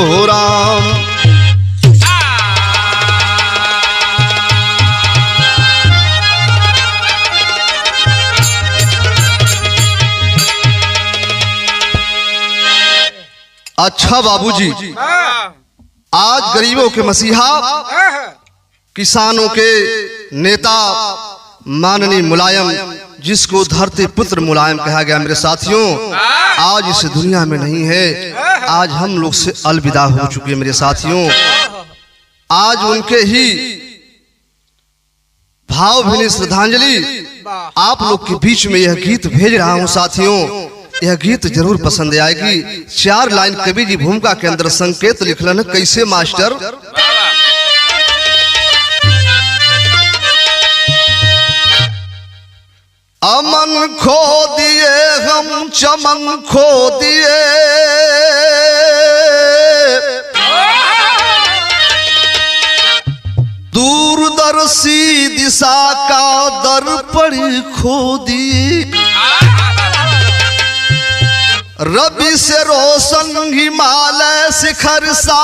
हो राम। अच्छा बाबूजी, आज गरीबों के मसीहा, किसानों के नेता माननीय मुलायम, जिसको धरती पुत्र मुलायम कहा गया, मेरे साथियों आज इस दुनिया में नहीं है। आज हम लोग से अलविदा हो चुके मेरे साथियों। आज उनके ही भावभीनी श्रद्धांजलि आप लोग के बीच में यह गीत भेज रहा हूं साथियों। यह गीत जरूर पसंद आएगी। 4 लाइन कवि जी भूमिका के अंदर संकेत लिखलन कैसे मास्टर। अमन खो दिए हम चमन खो दिए, दूरदर्शी दिशा का दर्पण खो दिए, रबी से रोशन हिमालय शिखर सा,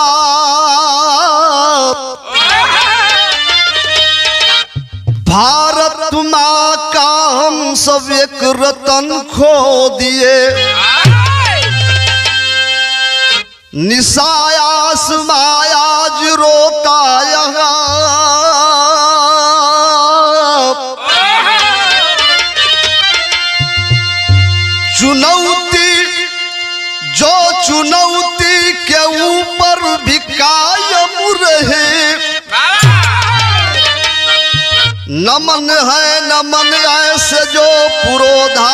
भारत माँ का हम सब एक रतन खो दिए, निशायास मायाज रोका यहाँ, चुनौती जो चुनौती के ऊपर भी कायम रहे, नमन है नमन ऐसे जो पुरोधा,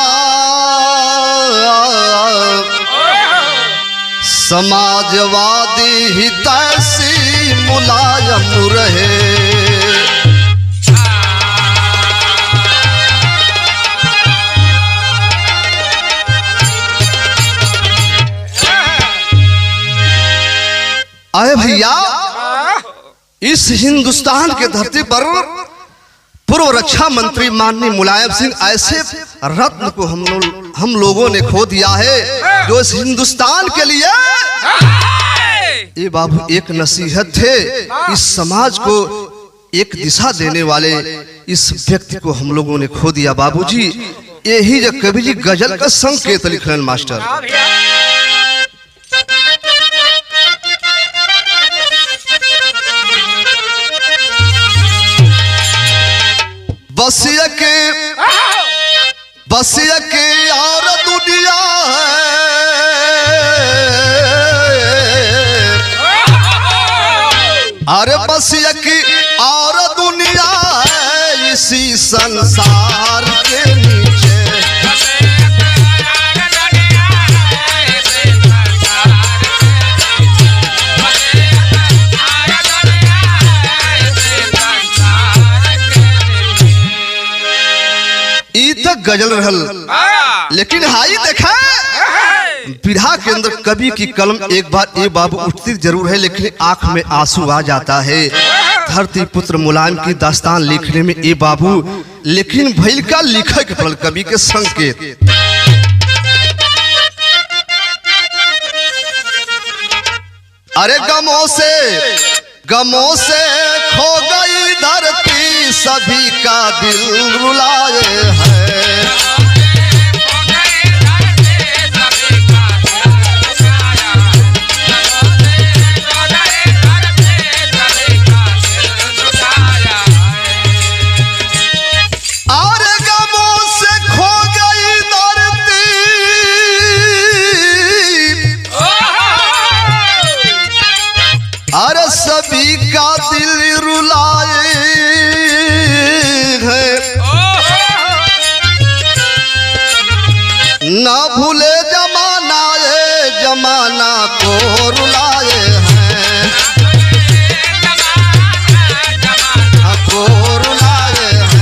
समाजवादी हितैषी मुलायम रहे। अरे भैया, इस हिंदुस्तान के धरती पर पूर्व रक्षा मंत्री माननीय मुलायम सिंह ऐसे रत्न को हम लोगों ने खो दिया है, जो इस हिंदुस्तान के लिए ये बाबू एक नसीहत थे। इस समाज को एक दिशा देने वाले इस व्यक्ति को हम लोगों ने खो दिया बाबूजी। यही जो कवि जी गजल का संकेत लिखलन मास्टर। बस के और दुनिया है, अरे बस की और दुनिया है इसी संसार के नीचे, गजल रहल। लेकिन हाई देखा बिरहा के अंदर कवि की कलम एक बार ये बाबू उठती जरूर है, लेकिन आंख में आंसू आ जाता है। धरती पुत्र मुलायम की दास्तान लिखने में ये बाबू, लेकिन भैल का लिखा के पड़ल कवि के संकेत। अरे गमों से खो गई धरती, सभी का दिल रुलाए है, अरे सभी का दिल रुलाए है, ना भूले जमाना ये जमाना को रुलाए हैं, को रुलाए हैं।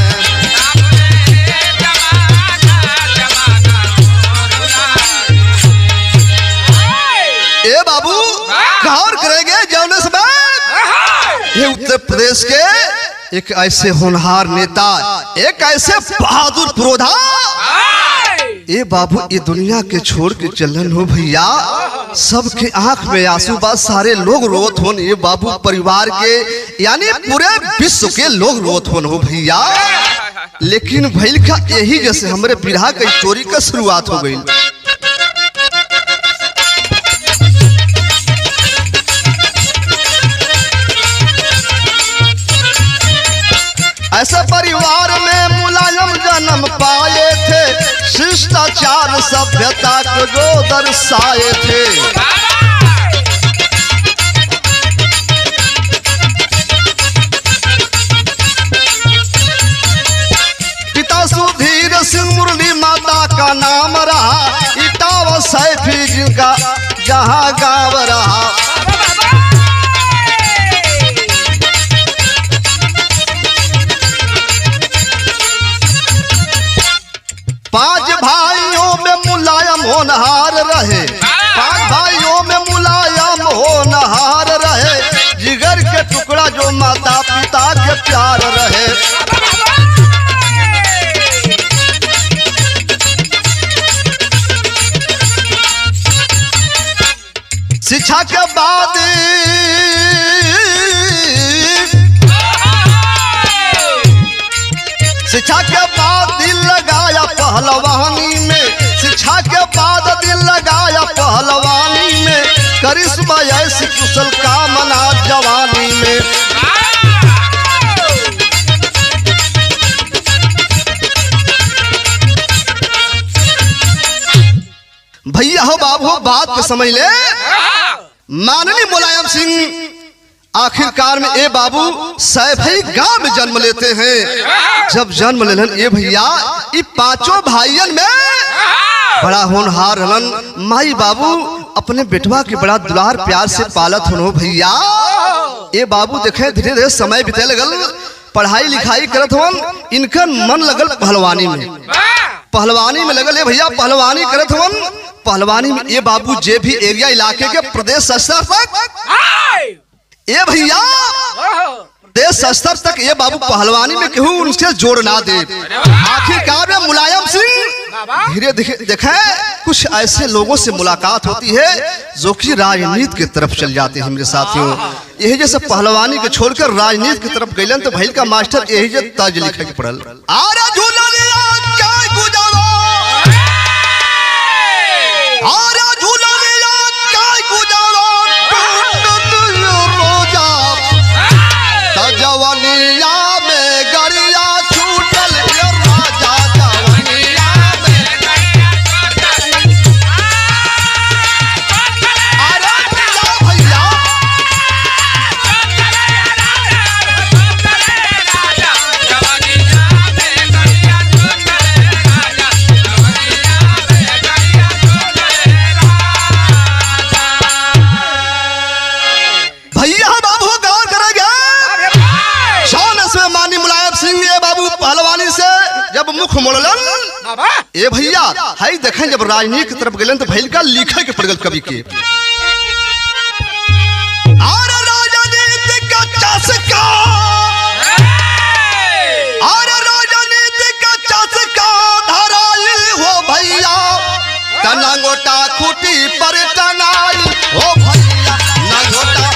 ए बाबू गौर करेंगे जौने समय ये उत्तर प्रदेश के एक ऐसे होनहार नेता, एक ऐसे बहादुर पुरोधा, ए बाबू ये दुनिया के छोड़ के चलन हो भैया, सबके आंख में आंसू बा, सारे लोग रोत होन ये बाबू, परिवार के यानी पूरे विश्व के लोग रोत होन हो भैया। लेकिन भैल का यही जैसे हमारे बिरहा की स्टोरी का शुरुआत हो गई। ऐसे परिवार में मुलायम जन्म पाए थे, शिष्टाचार सभ्यता को जो दर्शाए थे। पिता सुधीर सिंह, मुरली माता का नाम रहा, इटावा सैफी जिनका जहां गाँव रहा। पांच भाइयों में मुलायम होनहार रहे, पांच भाइयों में मुलायम होनहार रहे, जिगर के टुकड़ा जो माता पिता के प्यार रहे। शिक्षा के बाद दिल लगाया पहलवानी में, शिक्षा के बाद दिल लगाया पहलवानी में, करिश्मा ऐसी कुशल कामना जवानी में। भैया हो बाबू हो, बात को समझ ले। माननीय मुलायम सिंह आखिरकार में ए बाबू सैफई गांव में जन्म लेते हैं। जब जन्म लेलन ए भैया, ये पांचों भाइयन में बड़ा होनहार हलन। माई बाबू अपने बेटवा के बड़ा दुलार प्यार से पालत हो भैया। ए बाबू देखे धीरे धीरे समय बीते लगल, पढ़ाई लिखाई करत हवन, इनका मन लगल पहलवानी में, पहलवानी में लगल। ए भैया पहलवानी करत हवन, पहलवानी में ए बाबू जे भी एरिया इलाके के प्रदेश स्तर तक ए भैया देश स्तर तक ये बाबू पहलवानी में केहू उनसे जोड़ ना दे। आखिरकार में मुलायम सिंह धीरे देखे कुछ ऐसे लोगों से मुलाकात होती है जो कि राजनीति की तरफ चल जाते हैं। मेरे साथियों, यही जैसे पहलवानी के छोड़कर राजनीति की तरफ गइलन तो भैल का मास्टर यही जे तर्ज लिखे के पड़ल। मुख मोड़लन ए भैया हाई देखें जब राजनीति की तरफ गए तो भैल का लिखे के पड़गल कवि के नंगोटा खूटी पर टंगाई हो भैया नंगोटा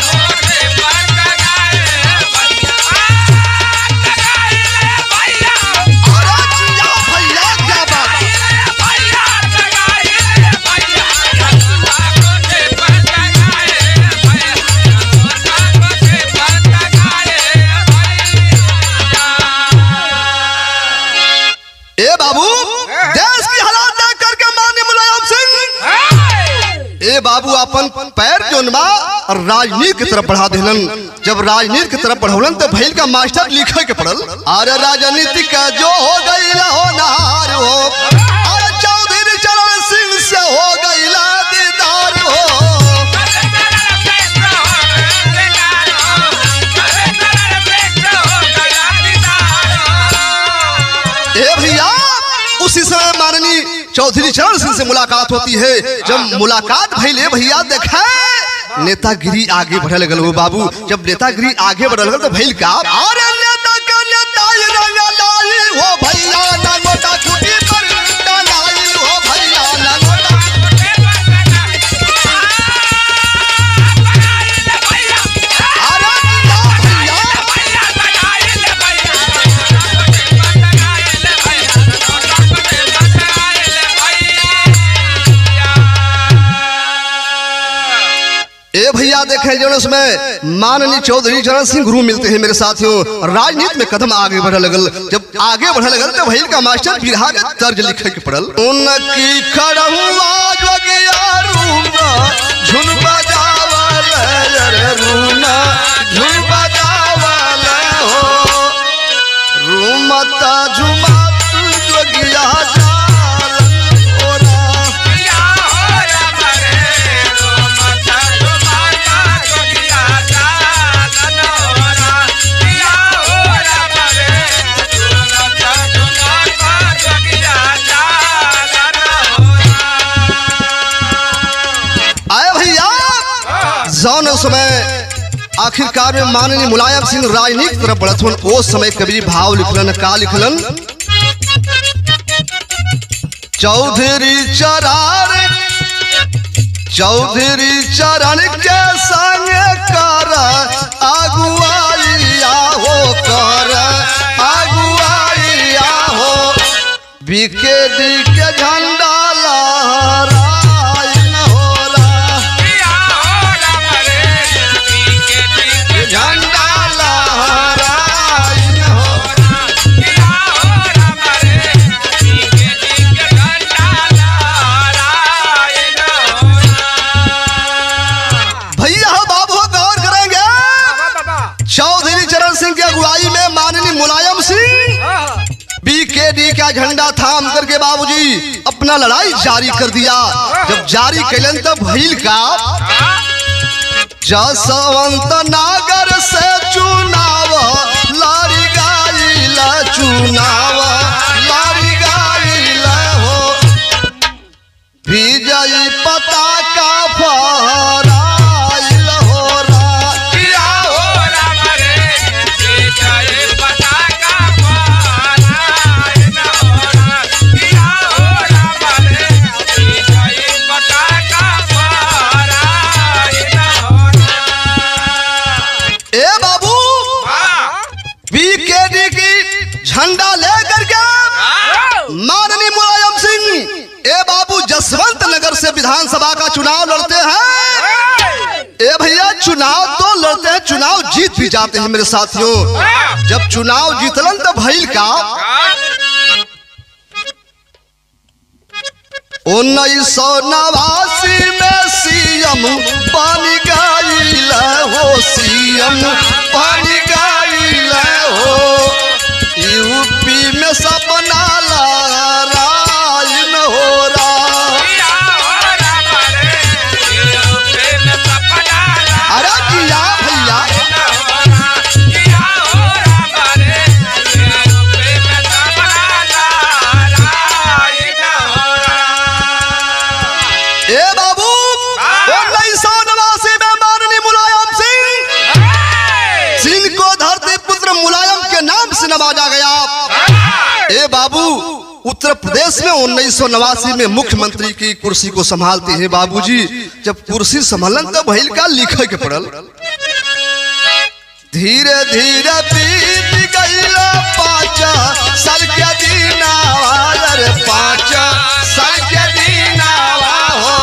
ए बाबू देश की हालात देख करके माननीय मुलायम सिंह ए बाबू अपन पैर जोनबा राजनीति की तरफ बढ़ा दिलन। जब राजनीति की तरफ बढ़ौलन तो भैल का मास्टर लिखे के पड़ल अरे राजनीति का जो हो गई हो नार हो अरे चौधरी चरण सिंह से हो गई दीदार हो। ए भैया उसी समय माननीय चौधरी चरण सिंह से मुलाकात होती है। जब मुलाकात भइले भैया देखा नेतागिरी आगे बढ़े लगल हो बाबू। जब नेतागिरी आगे बढ़े लगल तो भइल का अरे नेता का नेता रंग लाई हो भैया नंगोटा खूटी पर टंगाई हो भैया देखें जो उसमें माननीय चौधरी चरण सिंह गुरु मिलते हैं मेरे साथियों। राजनीति में कदम आगे बढ़े लगल, जब आगे बढ़े लगल तो भैल का मास्टर बिरहा के तर्ज लिखे के पड़ल। उनकी खड़हुआ जोगिया रूना झुन बजावल रे रूना झुन बजावल हो रूमता झुमत जोगिया जौन समय आखिरकार में माननीय मुलायम सिंह राजनीति तरफ बढ़त हुन। वो समय कवि भाव लिखलन, का लिखलन? चौधरी चरण के संग कर अगुआइया हो कर अगुआइया हो बीकेडी के झंडा लहरा बीकेडी का झंडा थाम करके बाबूजी अपना लड़ाई जारी कर दिया। जब जारी कैलन तब भइल का जसवंत नागर से चुनाव लारी गाइल चुनाव लारी गाइल हो विजयी पताका फहराइल हो राया हो राम रे विजयी पताका फहराइल हो राम रे विजयी पताका फहराइल हो। ए बाबू बीकेडी की झंडा लेकर के माननीय मुलायम सिंह ए बाबू जसवंत नगर से विधानसभा का चुनाव लड़ते हैं। ए भैया चुनाव तो लड़ते हैं, चुनाव जीत भी जाते हैं मेरे साथियों। जब चुनाव जीतलन तो भइल का 1989 में सीएम पानी गाइल हो सीएम पानी गाइल हो यूपी में सपना लहराइन हो रहा। अरे जिया भैया ए बाबू 1989 में माननीय मुलायम सिंह को धरती पुत्र मुलायम के नाम से नवाजा गया। ए बाबू उत्तर प्रदेश में 1989 में मुख्यमंत्री की कुर्सी को संभालते हैं बाबूजी। जब कुर्सी संभालन तब भइल का लिखे के पड़ल धीरे धीरे बीत गइल 5 साल के दिनावा रे 5 साल के दिनावा हो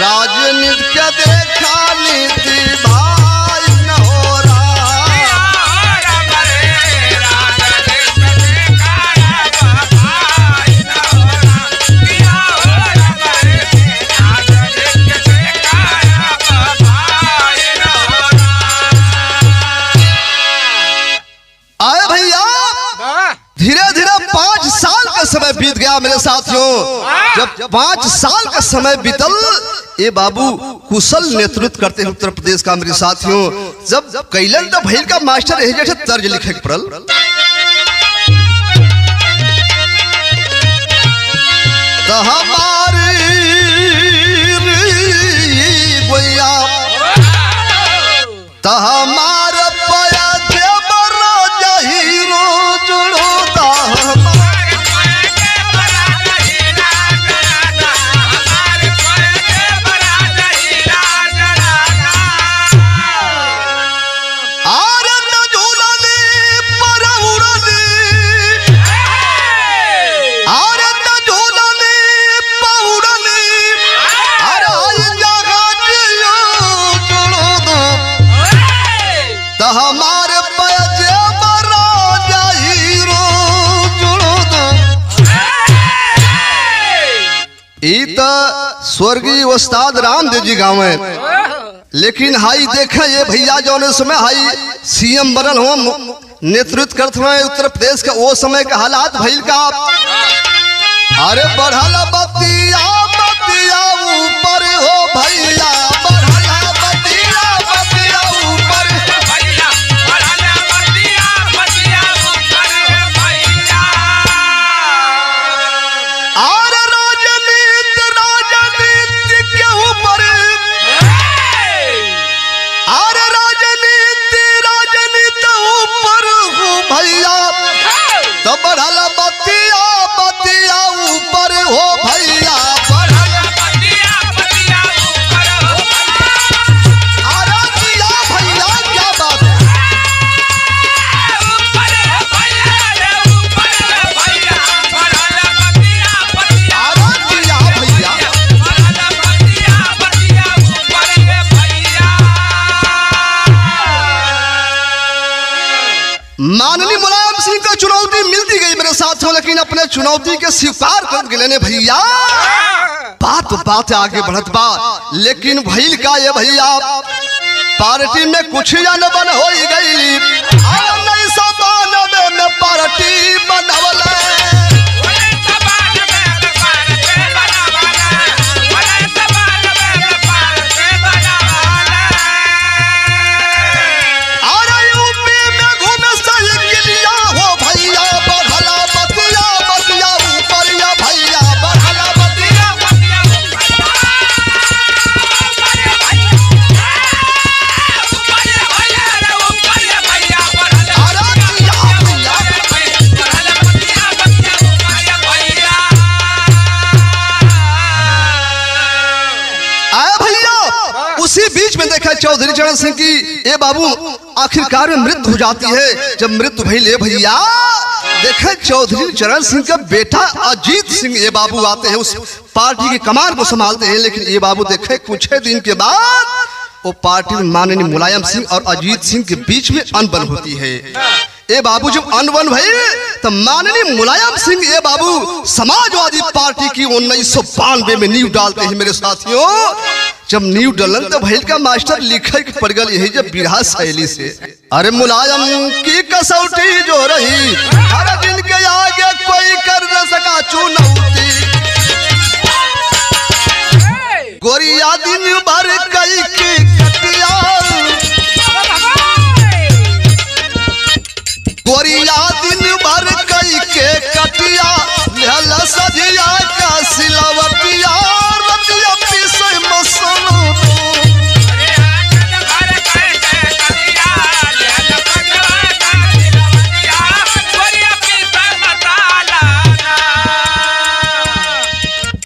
राजनीति के देखा नीति भाई न हो आए भैया। धीरे धीरे 5 साल का समय बीत गया मेरे साथियों। जब 5 साल का समय बीतल ये बाबू कुशल नेतृत्व करते हैं उत्तर प्रदेश का मेरे साथियों। जब कैलन तो भइल का मास्टर यही जैसे तर्ज लिखे के पड़ल तो हमारी गोया तो हमार हमारे पैजे बरा जाई रो जुड़ो दो। ई तो स्वर्गीय उस्ताद रामदेव जी गावे, लेकिन हाई देखे ये भैया जौने समय हाई सीएम बनल हो, नेतृत्व करते हुए उत्तर प्रदेश का वो समय का हालात भइल का। अरे बढ़ल बतिया बतिया ऊपर हो भैया, बढ़ल बतिया बतिया ऊपर भैया, बढ़ल बतिया बतिया ऊपर हो भैया। और राजनीति राजनीति के ऊपर, और राजनीति राजनीति ऊपर हो भैया, तो बढ़ल बतिया बतिया ऊपर हो भैया, बढ़ल बतिया बतिया ऊपर हो भैया। अरे जिया भैया क्या बात है, ऊपर हो भैया, ऊपर हो भैया, बढ़ल बतिया बतिया, अरे जिया भैया, बढ़ल बतिया बतिया ऊपर हो भैया। माननीय मुलायम सिंह को चुनौती मिलती गई मेरे साथियों, लेकिन अपने चुनौती के स्वीकार कर लेने भैया, बात आगे बढ़त बा। लेकिन भइल का ये भैया, पार्टी में कुछ जान बन हो गई, 1992 में पार्टी बनवल। उसी बीच में देखा चौधरी चरण सिंह की ए बाबू आखिरकार में मृत्यु हो जाती है। जब मृत्यु भई ले भैया, देखे चौधरी चरण सिंह का बेटा अजीत सिंह ए बाबू आते हैं, उस पार्टी की कमान को संभालते हैं। लेकिन ये बाबू देखे कुछ दिन के बाद वो पार्टी में माननीय मुलायम सिंह और अजीत सिंह के बीच में अनबन होती है। ए बाबू जब अनबन भई तो माननीय मुलायम सिंह ए बाबू समाजवादी पार्टी की 1992 में नींव डालते हैं मेरे साथियों। जब नींव डलन तो भैल का मास्टर लिखे के पड़ गई, यही जब बिरहा शैली से, अरे मुलायम की कसौटी जो रही, हर दिन के आगे कोई कर न सका चुनौती, गोरिया दिन भर कई की कटिया, गोरिया दिन भर कई के कटिया, लहला सजिया का सिलावटिया, रतिया पीसे मसलो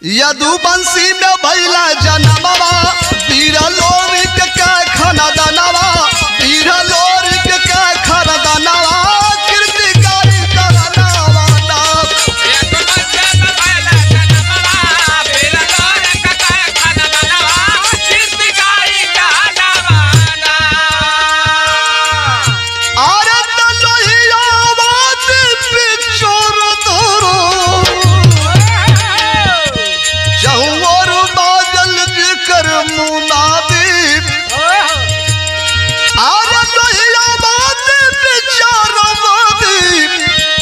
यदु बंसी में भैला जनमवा, पीरा लोरिक का खाना दानवा, पीरा लोरिक का खाना दानवा, कीर्तिकारी करनावा नाम। यदु बंसी में भैला जनमवा, पीरा लोरिक का खाना दानवा, कीर्तिकारी करनावा नाम। अरे तलोहिया बात पिछोर धरो, जहुवर बादल जिकर मुनादीप, आरे लोहिया बात बिचार वादीप,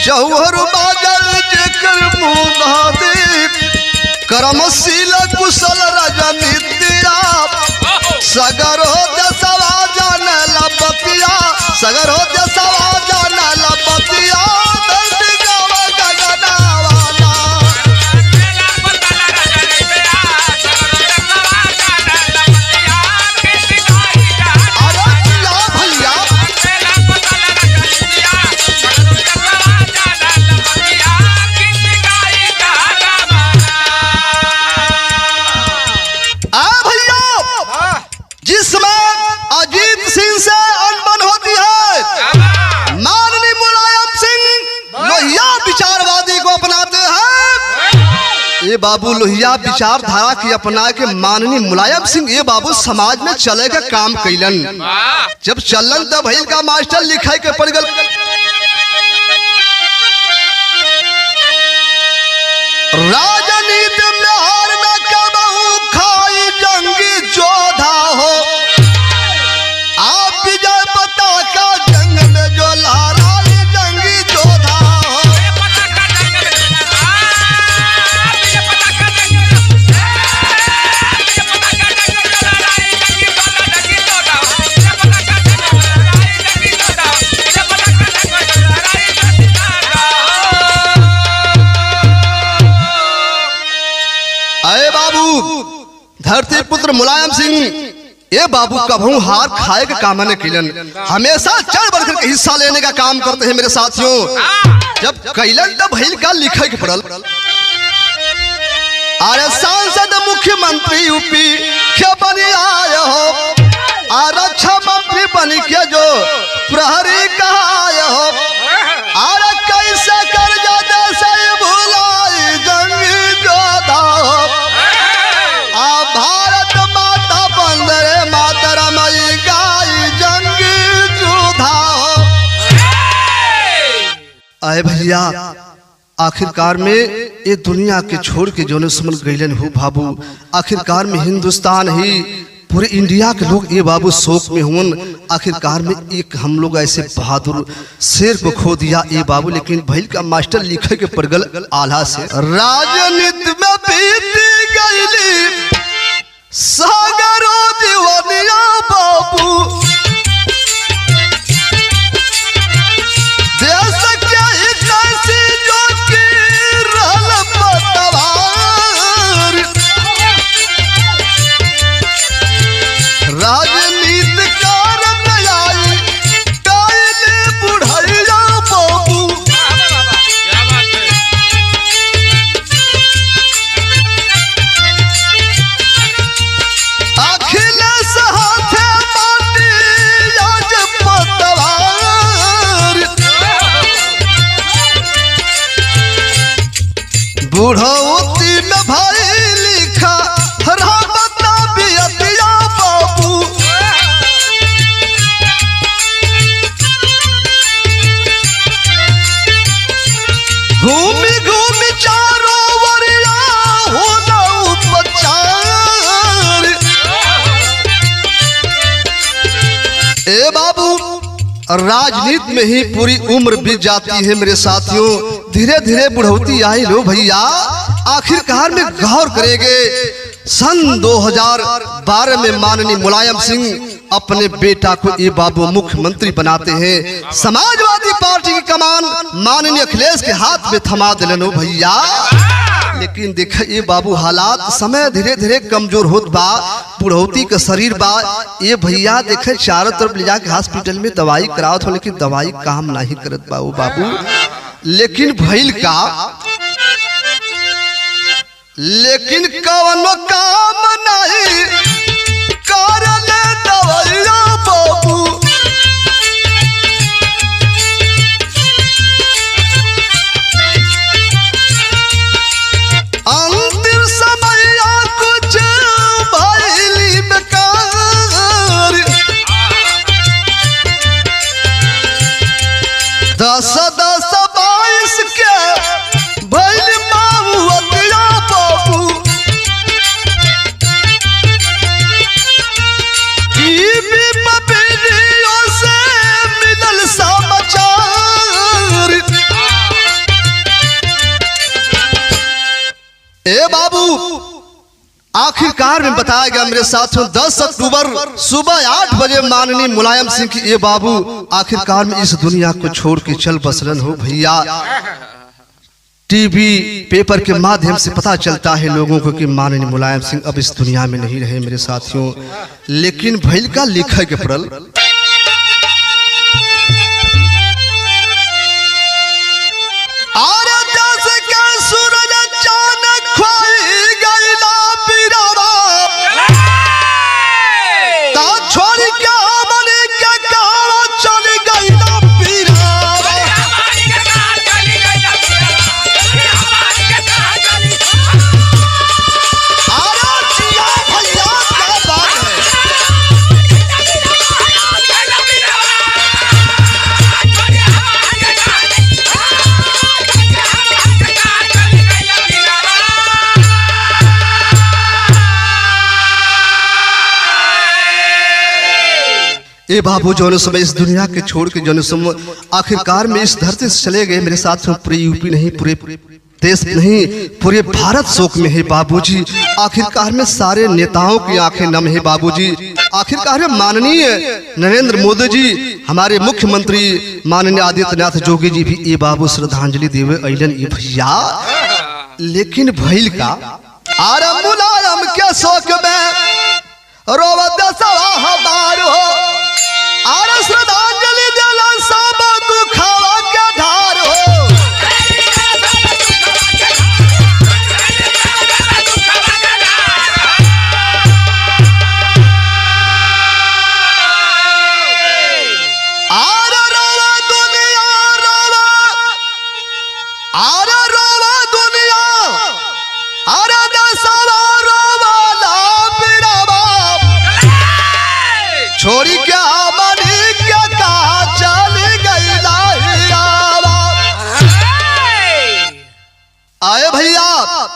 जहुवर बादल जिकर मुनादीप, करमशील कुशल राजनीतिया, सगर हो दसवा जान लपतिया, सगर हो दसवा जान लपतिया, बाबू लोहिया विचारधारा की अपना के माननीय मुलायम सिंह ये बाबू समाज में चले का काम कैलन। जब चलन तब भइल का मास्टर लिखाई के पड़ गल। राजनीति में हार न कबहू खाई जंगी जोधा हो, आप विजय पताका जंग में जो लहराई जंगी जोधा हो। अरे बाबू धरती पुत्र मुलायम सिंह ये बाबू कभू हार खाए के काम न किलन, हमेशा चढ़ बढ़कर के हिस्सा लेने का काम करते हैं मेरे साथियों। जब कैलन तब भइल का लिखे के पड़ल। अरे सांसद मुख्यमंत्री यूपी के बनी आए हो, रक्षा मंत्री बनी के जो प्रहरी कहाय हो। अरे कैसे कर जाते सही भुलाई जंगी जोधा हो, भारत माता बंदरे मातरम गाई जंगी जोधा हो। आए भैया आखिरकार में ये दुनिया के छोड़ के जो सुमन गैलन हो बाबू, आखिरकार में हिंदुस्तान ही पूरे इंडिया के लोग ये बाबू शोक में हुन। आखिरकार में एक हम लोग ऐसे बहादुर शेर को खो दिया ये बाबू, लेकिन भइल का मास्टर लिखे के पड़गल आला से। राजनीति में बीती गईली सागरो जीवनिया बाबू, देश के इतिहासी जो की रहल पतवार। राजनीतिकार आई कायले बुढ़ैया बाबू, अखिलेश हाथे माटी आज पतवार। बुढ़ौती में भाई लिखा रामता बियतिया बाबू, घूमी घूमी चारों वरिया हो जाऊं उपचार। ए बाबू राजनीति में ही पूरी उम्र बीत जाती है मेरे साथियों, धीरे धीरे बुढ़ौती आई लो भैया। आखिरकार में गौर करेंगे सन 2012 में माननीय मुलायम सिंह अपने बेटा को ये बाबू मुख्यमंत्री बनाते हैं। समाजवादी पार्टी की कमान माननीय अखिलेश के हाथ में थमा दिलन भैया। लेकिन देखा ये बाबू हालात समय धीरे धीरे कमजोर होत बा, बुढ़ौती का शरीर बा। ये भैया देखे चारों तरफ ले जाके हॉस्पिटल में दवाई करावत हो, लेकिन दवाई काम नहीं करत बा वो बाबू। लेकिन भइल का, लेकिन कवनो काम नहीं करले दवाइया बाबू। अंतिम समैया कुछ भइली बेकार। 10-10-22 के भइल माहुअतिया बाबू। टीवी पे वीडियो से मिलल समाचार। ए बाबू आखिरकार में बताया गया मेरे साथियों 10 अक्टूबर सुबह 8 बजे माननीय मुलायम सिंह की ये बाबू आखिरकार में इस दुनिया को छोड़ के चल बसलन हो भैया। टीवी पेपर के माध्यम से पता चलता है लोगों को कि माननीय मुलायम सिंह अब इस दुनिया में नहीं रहे मेरे साथियों। लेकिन भइल का लिखे के पड़ल। ए बाबू जो समय इस दुनिया के छोड़ के जो समय आखिरकार में इस धरती से चले गए मेरे साथ में, पूरे यूपी नहीं, पूरे देश नहीं, पूरे भारत शोक में है बाबूजी। आखिरकार में सारे नेताओं की आंखें नम है बाबूजी। आखिरकार में माननीय नरेंद्र मोदी जी, हमारे मुख्यमंत्री माननीय आदित्यनाथ जोगी जी भी ये बाबू श्रद्धांजलि देवे अइलन ये भैया। लेकिन भइल का आरा मुलायम के शोक में रोवत सवा हमार हो, आरा श्रद्धांजलि देला सब दुखवा के ढार हो। छोड़ी क्या मनी क्या कहा चल गई आए भैया।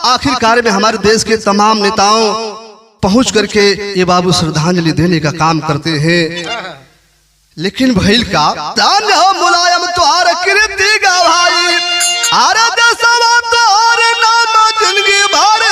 आखिरकार में हमारे देश के तमाम नेताओं पहुंच करके ये बाबू श्रद्धांजलि देने का काम करते हैं। लेकिन भइल का दान हो मुलायम तुहार कीर्ति गवाई, आरे देशवा तोहर नाम जिंदगी भर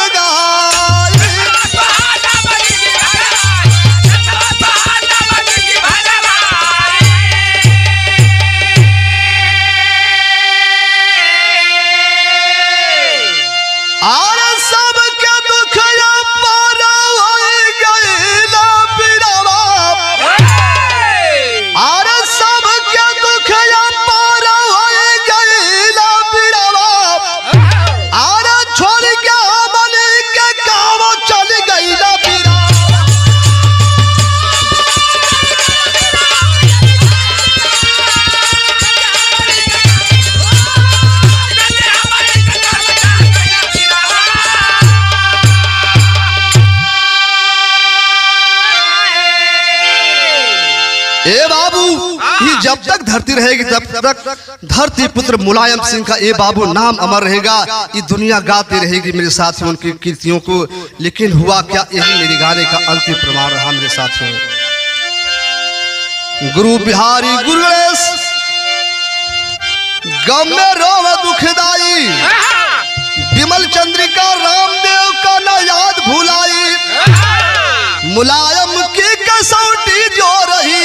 जब तक धरती रहेगी तब तक धरती पुत्र मुलायम सिंह का ये बाबू नाम अमर रहेगा। ये दुनिया गाती रहेगी मेरे साथियों उनकी कीर्तियों को। लेकिन हुआ क्या, यही मेरे गाने का अंतिम प्रमाण रहा मेरे साथियों। गुरु बिहारी गुरु गणेश गम में रोव दुखदाई, विमल चंद्रिका रामदेव का न याद भुलाई, मुलायम की कसौटी जो रही